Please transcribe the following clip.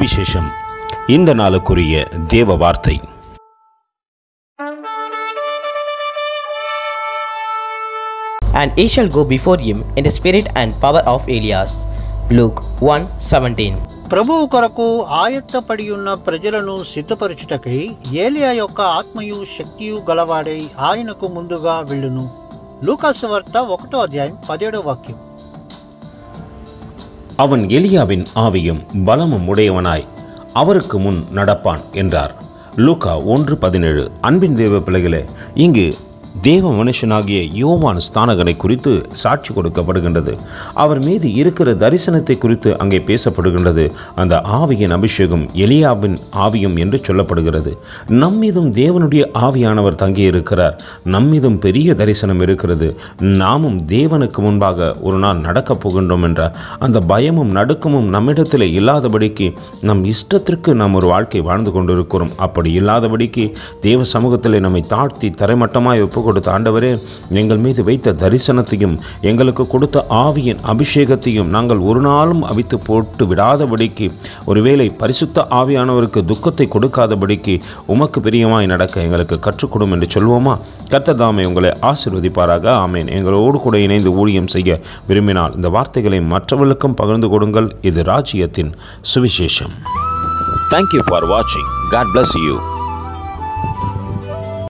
சுவிசேஷம். இந்த நாளுக்குரிய தேவ வார்த்தை. And he shall go before him in the spirit and power of Elias. Luke 1:17. ప్రభువు కొరకు ఆయత్తపడి ఉన్న ప్రజలను సిద్ధపరచుటకై ఏలియా యొక్క ఆత్మయు శక్తియు గలవాడై ఆయనకు ముందుగా వెళ్ళును. లూకాసు వార్త 1:17. அவன் எலியாவின் ஆவியும் பலமும் உடையவனாய் அவருக்கு முன் நடப்பான் என்றார். லூக்கா 1:17. அன்பின் தேவ பிள்ளைகளே, இங்கு தேவ மனுஷனாகிய யோவான் ஸ்நானகனை குறித்து சாட்சி கொடுக்கப்படுகின்றது. அவர் மீது இருக்கிற தரிசனத்தை குறித்து அங்கே பேசப்படுகின்றது. அந்த ஆவியின் அபிஷேகம் எலியாவின் ஆவியும் என்று சொல்லப்படுகிறது. நம்மீதும் தேவனுடைய ஆவியானவர் தங்கியிருக்கிறார். நம்மீதும் பெரிய தரிசனம் இருக்கிறது. நாமும் தேவனுக்கு முன்பாக ஒரு நாள் நடக்கப் போகின்றோம் என்ற அந்த பயமும் நடுக்கமும் நம்மிடத்தில் இல்லாதபடிக்கு நம் இஷ்டத்திற்கு நாம் ஒரு வாழ்க்கை வாழ்ந்து கொண்டிருக்கிறோம். அப்படி இல்லாதபடிக்கு தேவ சமூகத்தில் நம்மை தாழ்த்தி தரைமட்டமாய் ஒப்பு கொடுத்த ஆண்டவரே, எங்கள் மீது வைத்த தரிசனத்தையும் எங்களுக்கு கொடுத்த ஆவியின் அபிஷேகத்தையும் நாங்கள் ஒரு நாளும் அவித்து போட்டு விடாதபடிக்கு, ஒருவேளை பரிசுத்த ஆவியானவருக்கு துக்கத்தை கொடுக்காதபடிக்கு உமக்கு பிரியமாய் நடக்க எங்களுக்கு கற்றுக்கொடும் என்று சொல்வோமா? கர்த்தர் தாமே உங்களை ஆசீர்வதிப்பாராக. ஆமேன். எங்களோடு கூட இணைந்து ஊழியம் செய்ய விரும்பினால் இந்த வார்த்தைகளை மற்றவர்களுக்கும் பகிர்ந்து கொடுங்கள். இது ராஜ்யத்தின் சுவிசேஷம். Thank you for watching. God bless you.